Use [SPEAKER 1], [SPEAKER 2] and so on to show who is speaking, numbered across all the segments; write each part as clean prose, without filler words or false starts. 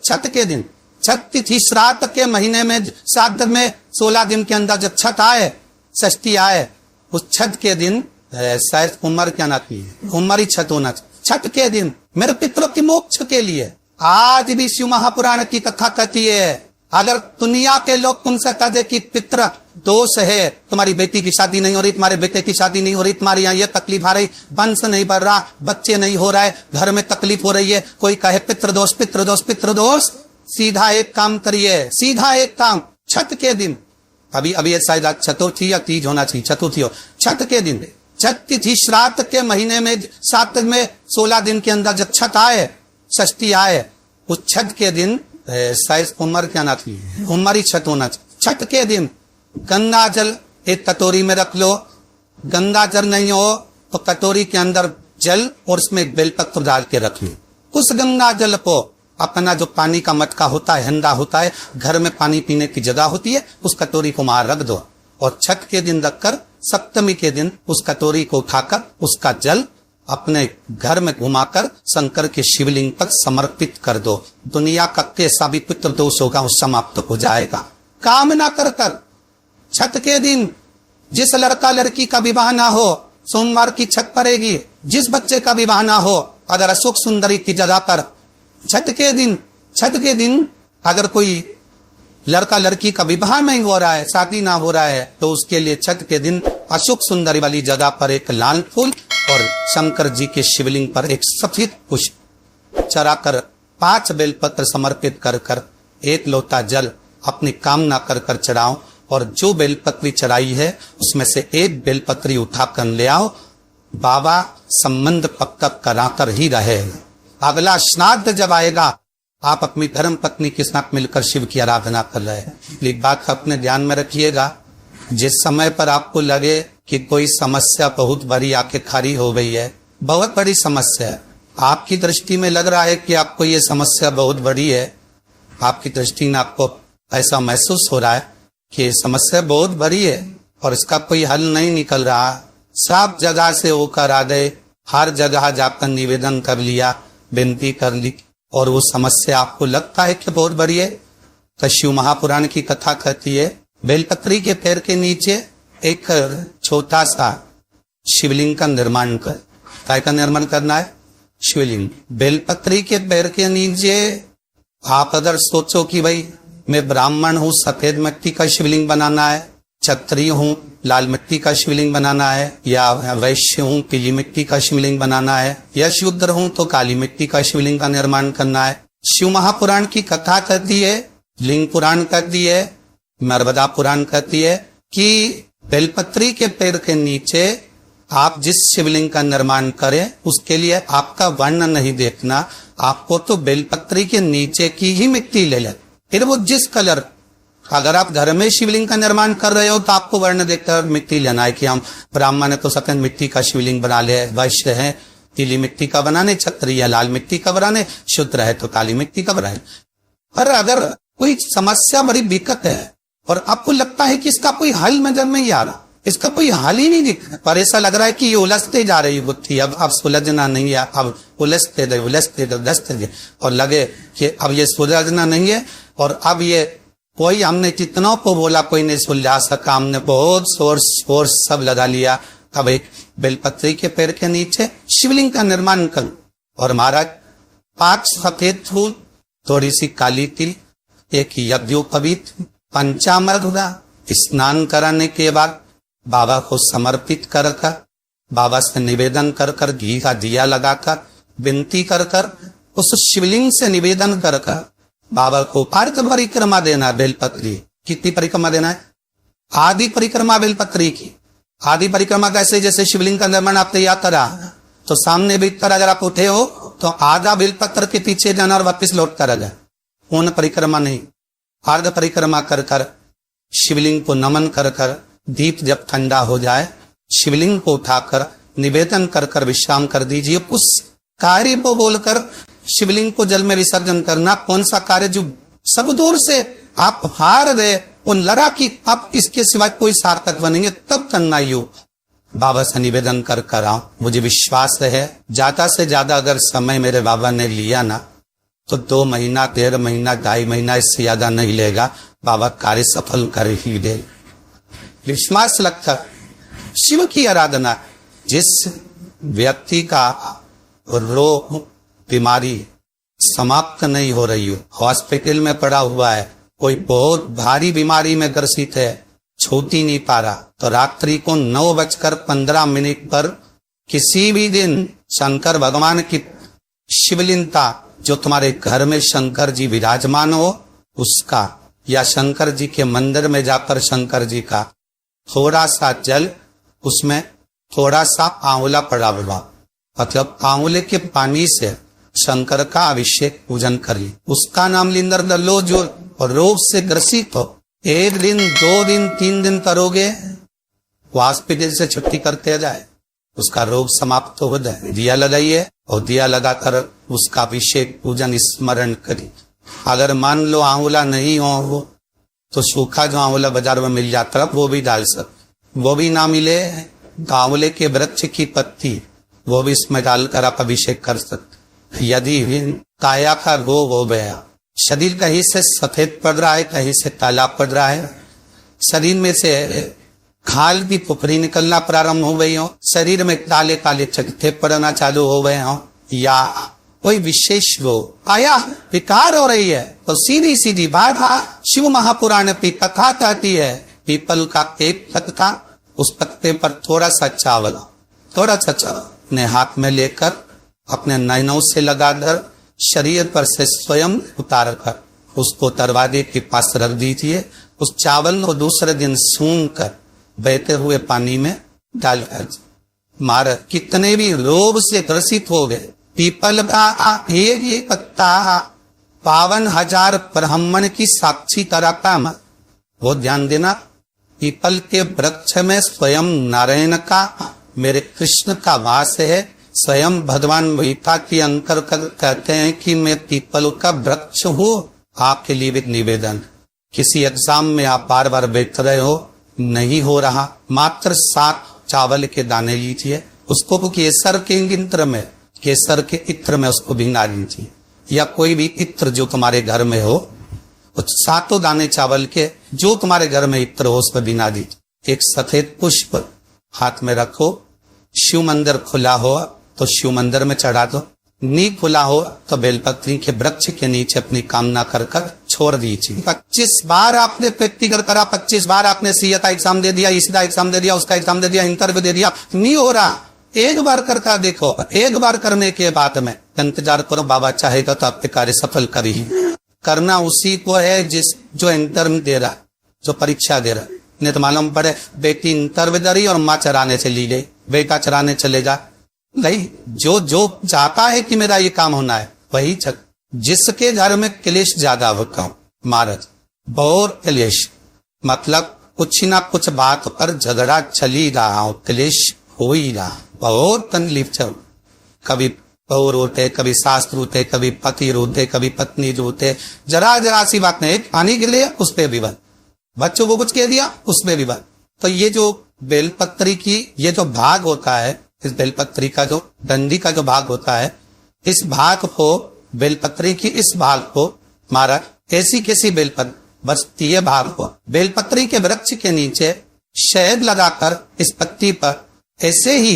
[SPEAKER 1] छठ के दिन, छठ तिथि श्राद्ध के महीने में, श्राद्ध में 16 दिन के अंदर जब छठ आए, षष्ठी आए, उस छठ के दिन शायद उम्र क्या ना की उम्र ही छठ होना। छठ के दिन मेरे पितरों की मोक्ष के लिए आज भी शिव महापुराण की कथा कहती है, अगर दुनिया के लोग तुमसे कह दे कि पितर दोष है, तुम्हारी बेटी की शादी नहीं हो रही, तुम्हारे बेटे की शादी नहीं हो रही, तुम्हारी यहाँ ये तकलीफ आ रही, वंश नहीं बढ़ रहा, बच्चे नहीं हो रहा है, घर में तकलीफ हो रही है, कोई कहे पितृदोष पितृदोष पितृदोष, सीधा एक काम करिए, सीधा एक काम, छठ के दिन, अभी ये शायद चतुर्थी या तीज होना चाहिए, चतुर्थी हो, छठ के दिन, छठ तिथि श्राद्ध के महीने में, श्राद्ध में 16 दिन के अंदर जब छठ आए, षष्ठी आए, उस छठ के दिन शायद उम्र क्या ना थी उम्र ही छठ होना चाहिए। छठ के दिन गंगा जल एक कटोरी में रख लो, गंगा जल नहीं हो तो कटोरी के अंदर जल और उसमें बेलपत्र डाल के रख लो। उस गंगा जल को अपना जो पानी का मटका होता है, हंडा होता है, घर में पानी पीने की जगह होती है, उस कटोरी को वहां रख दो और छठ के दिन रखकर सप्तमी के दिन उस कटोरी को उठाकर उसका जल अपने घर में घुमाकर शंकर के शिवलिंग पर समर्पित कर दो। दुनिया का कैसा भी पितृ दोष होगा वो समाप्त हो जाएगा। कामना कर कर छठ के दिन जिस लड़का लड़की का विवाह ना हो, सोमवार की छठ पड़ेगी, जिस बच्चे का विवाह ना हो, अगर अशोक सुंदरी की जगह पर छठ के दिन अगर कोई लड़का लड़की का विवाह नहीं हो रहा है, शादी ना हो रहा है, तो उसके लिए छठ के दिन अशोक सुंदरी वाली जगह पर एक लाल फूल और शंकर जी के शिवलिंग पर एक सफेद पुष्प चढ़ाकर 5 बेलपत्र समर्पित कर कर 1 लोटा जल अपनी कामना कर कर चढ़ाओ और जो बेलपत्री चढ़ाई है उसमें से 1 बेलपत्री उठाकर ले आओ। बाबा संबंध पक्का कराकर ही रहे। अगला श्राद्ध जब आएगा आप अपनी धर्म पत्नी के साथ मिलकर शिव की आराधना कर रहे हैं। एक बात अपने ध्यान में रखिएगा, जिस समय पर आपको लगे कि कोई समस्या बहुत बड़ी आके खड़ी हो गई है, बहुत बड़ी समस्या है, आपकी दृष्टि में लग रहा है कि आपको ये समस्या बहुत बड़ी है, आपकी दृष्टि में आपको ऐसा महसूस हो रहा है कि ये समस्या बहुत बड़ी है और इसका कोई हल नहीं निकल रहा, सब जगह से होकर आ गए, हर जगह जाकर निवेदन कर लिया, विनती कर ली और वो समस्या आपको लगता है कि बहुत बड़ी है, तो शिव महापुराण की कथा कहती है बेलपत्री के पैर के नीचे एक छोटा सा शिवलिंग का निर्माण कर। काय का निर्माण करना है? शिवलिंग। बेलपत्री के पैर के नीचे आप अगर सोचो कि भाई मैं ब्राह्मण हूँ, सफेद मिट्टी का शिवलिंग बनाना है, क्षत्रिय हूँ, लाल मिट्टी का शिवलिंग बनाना है, या वैश्य हूँ, पीली मिट्टी का शिवलिंग बनाना है, या शूद्र हूँ तो काली मिट्टी का शिवलिंग का निर्माण करना है। शिव महापुराण की कथा कहती है, लिंग पुराण कहती है, नर्मदा पुराण कहती है कि बेलपत्री के पैर के नीचे आप जिस शिवलिंग का निर्माण करें उसके लिए आपका वर्ण नहीं देखना, आपको तो बेलपत्री के नीचे की ही मिट्टी ले ले, फिर वो जिस कलर, अगर आप घर में शिवलिंग का निर्माण कर रहे हो तो आपको वर्ण देखकर मिट्टी लेना है कि हम ब्राह्मण है तो सफेद मिट्टी का शिवलिंग बना ले, वैश्य है पीली मिट्टी का बनाने, क्षत्रिय लाल मिट्टी का बनाने, शूद्र है तो काली मिट्टी का बनाए। पर अगर कोई समस्या बड़ी विकट है और आपको लगता है कि इसका कोई हल नजर नहीं आ रहा, इसका कोई हल ही नहीं दिख रहा, पर ऐसा लग रहा है कि ये उलझते जा रही बुद्धि, अब सुलझना नहीं है, अब उलझते और लगे कि अब ये सुलझना नहीं है और अब ये कोई, हमने कितनों को बोला कोई नहीं सुलझा सका, हमने बहुत शोर सब लगा लिया, अब एक बेलपत्री के पैर के नीचे शिवलिंग का निर्माण कर और महाराज 5 सफेद फूल, थोड़ी सी काली तिल, एक यज्ञोपवीत, पंचामृत स्नान कराने के बाद बाबा को समर्पित कर कर, बाबा से निवेदन कर कर, घी का दिया लगाकर विनती कर कर, उस शिवलिंग से निवेदन कर कर बाबा को अर्ध परिक्रमा देना। बेलपत्री कितनी परिक्रमा देना है? आदि परिक्रमा बेलपत्री की। आदि परिक्रमा कैसे? जैसे शिवलिंग का निर्माण आप तैयार करा तो सामने भीतर अगर आप उठे हो तो आधा बेलपत्र के पीछे जाना और वापिस लौट कर आ जाए, पूर्ण परिक्रमा नहीं, अर्ध परिक्रमा कर कर शिवलिंग को नमन कर कर, दीप जब ठंडा हो जाए शिवलिंग को उठाकर निवेदन कर कर विश्राम कर दीजिए। उस कार्य को बोलकर शिवलिंग को जल में विसर्जन करना। कौन सा कार्य जो सब दूर से आप हार गए, उन लड़ा कि आप इसके सिवाय कोई सार्थक बनेंगे, तब करना ही। बाबा से निवेदन कर कर आओ। मुझे विश्वास है ज्यादा से ज्यादा अगर समय मेरे बाबा ने लिया ना तो 2 महीना, 1.5 महीना, 2.5 महीना, इससे ज्यादा नहीं लेगा, बाबा कार्य सफल कर ही दे। विश्वास लगता शिव की आराधना। जिस व्यक्ति का रोग बीमारी समाप्त नहीं हो रही हो, हॉस्पिटल में पड़ा हुआ है, कोई बहुत भारी बीमारी में ग्रसित है, छूट ही नहीं पा रहा, तो रात्रि को 9:15 पर किसी भी दिन शंकर भगवान की शिवलिंगता, जो तुम्हारे घर में शंकर जी विराजमान हो उसका, या शंकर जी के मंदिर में जाकर शंकर जी का थोड़ा सा जल, उसमें थोड़ा सा आंवला पड़ा हुआ, मतलब आंवले के पानी से शंकर का अभिषेक पूजन करिए, उसका नाम लिंदर लो। जो रोग से ग्रसित हो, 1 दिन, 2 दिन, 3 दिन करोगे, हॉस्पिटल से छुट्टी करते जाए, उसका रोग समाप्त हो जाए। दिया लगाइए और दिया लगाकर उसका अभिषेक पूजन स्मरण करिए। अगर मान लो आंवला नहीं हो तो सूखा जो आंवला बाजार में मिल जाता है वो भी डाल सकते, वो भी ना मिले तो आंवले के वृक्ष की पत्ती वो भी इसमें डालकर आप अभिषेक कर सकते। यदि काया का रोग हो गया, शरीर कहीं से सफेद पड़ रहा है, कहीं से काला पड़ रहा है, शरीर में से खाल की पुपरी निकलना प्रारंभ हो गई हो, शरीर में काले काले चकत्ते पड़ना चालू हो गए हो, या कोई विशेष वो आया विकार हो रही है, तो सीधी सीधी बात शिव महापुराण की कथा कहती है, पीपल का एक पत्ता, उस पत्ते पर थोड़ा सा चावल अपने हाथ में लेकर अपने नैनों से लगाकर शरीर पर से स्वयं उतार कर उसको दरवाजे के पास रख दीजिए। उस चावल को दूसरे दिन सूंघ कर बहते हुए पानी में डालकर मार, कितने भी रोग से ग्रसित हो गए, पीपल का एक पत्ता 52,000 ब्राह्मण की साक्षी कराता है। वो ध्यान देना, पीपल के वृक्ष में स्वयं नारायण का, मेरे कृष्ण का वास है। स्वयं भगवान गीता के अंतर कहते हैं कि मैं पीपल का वृक्ष हूँ। आपके लिए भी निवेदन, किसी एग्जाम में आप बार बार बैठ रहे हो, नहीं हो रहा, मात्र 7 चावल के दाने लीजिए, उसको केसर के इत्र में, केसर के इत्र में उसको भिंगा लीजिए, या कोई भी इत्र जो तुम्हारे घर में हो, उस 7 दाने चावल के जो तुम्हारे घर में इत्र हो उस पर भिंगा दीजिए। एक सफेद पुष्प हाथ में रखो, शिव मंदिर खुला हो तो शिव मंदिर में चढ़ा दो, नी खुला हो तो बेलपत्री के वृक्ष के नीचे अपनी कामना कर छोड़ दीजिए। 25 बार आपने व्यक्तिगत करा, 25 बार आपने सीए का एग्जाम दे दिया, इसी का एग्जाम दे दिया, उसका एग्जाम दे दिया, इंटरव्यू दे दिया, नहीं हो रहा, एक बार करके देखो। एक बार करने के बाद में इंतजार करो, बाबा चाहेगा तो आपके कार्य सफल करी। करना उसी को है जो इंटरव्यू दे रहा, जो परीक्षा दे रहा। नहीं तो मालूम पड़े बेटी इंटरव्यू दे रही और माँ चराने चली गई, बेटा चराने चले जा, नहीं, जो चाहता है कि मेरा ये काम होना है वही जिसके घर में क्लेश ज्यादा होता हो, महाराज बहुत क्लेश, मतलब कुछ ना कुछ बात पर झगड़ा चली रहा हो, क्लेश हो ही रहा, बहुत तकलीफ चल, कभी बहू रोते, कभी सास रोते, कभी पति रोते, कभी पत्नी रोते, जरा सी बात नहीं, पानी के लिए उस पर विवाद, बच्चों को कुछ कह दिया उस पर विवाद। तो ये जो बेलपत्री की ये जो भाग होता है, इस बेलपत्री का जो डंडी का जो भाग होता है, इस भाग को, बेलपत्री की इस भाग को महाराज ऐसी कैसी बेलपत्री बचती है, भाग को बेलपत्री के वृक्ष के नीचे शहद लगाकर इस पत्ती पर ऐसे ही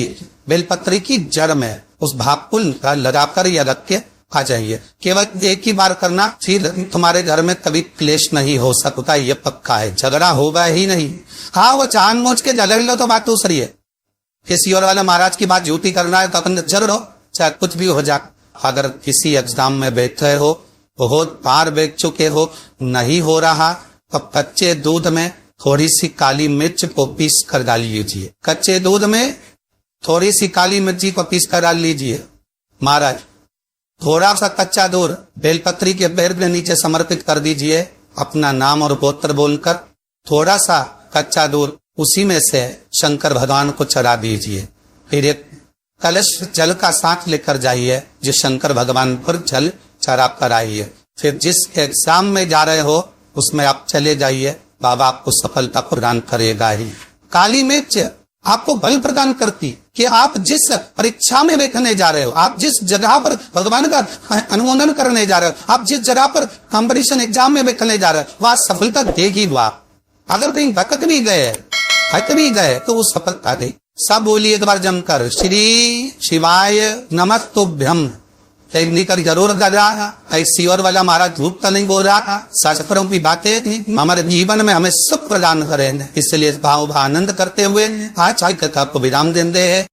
[SPEAKER 1] बेलपत्री की जड़ में उस भाग को लगाकर या रख के आ जाइए। केवल एक ही बार करना, फिर तुम्हारे घर में कभी क्लेश नहीं हो सकता, ये पक्का है, झगड़ा होगा ही नहीं। हाँ, वो चांद मोच के झगड़ लो तो बात दूसरी है, किसी और वाला महाराज की बात झूठी करना है तो अपन झगड़ो, चाहे कुछ भी हो जाए। अगर किसी एग्जाम में बैठे हो, बहुत बार बैठ चुके हो, नहीं हो रहा, तो कच्चे दूध में थोड़ी सी काली मिर्च को पीस कर डाल लीजिए, कच्चे दूध में थोड़ी सी काली मिर्ची को पीस कर डाल लीजिए। महाराज थोड़ा सा कच्चा दूध बेलपत्री के पेड़ के नीचे समर्पित कर दीजिए, अपना नाम और गोत्र बोलकर थोड़ा सा कच्चा दूध उसी में से शंकर भगवान को चढ़ा दीजिए। फिर एक कलश जल का साथ लेकर जाइए, जो शंकर भगवान पर जल चढ़ा कर आइए। फिर जिस एग्जाम में जा रहे हो उसमें आप चले जाइए, बाबा आपको सफलता प्रदान करेगा ही। काली मिर्च आपको बल प्रदान करती, कि आप जिस परीक्षा में बैठने जा रहे हो, आप जिस जगह पर भगवान का अनुमोदन करने जा रहे हो, आप जिस जगह पर कंपटीशन एग्जाम में बैठने जा रहे हो, वहां सफलता देगी वो। आप अगर कहीं भटक भी गए, हट भी गए, तो वो सफलता देगी। सब बोलिए एक बार जमकर, श्री शिवाय नमस्तुभ्यम। निकर जरूर कर रहा था, ईश्वर वाला हमारा धूप तो नहीं बोल रहा था, शास्त्रों की बातें थी, हमारे जीवन में हमें सुख प्रदान करें। इसलिए भाव आनंद करते हुए आज कथा को विराम देते हैं।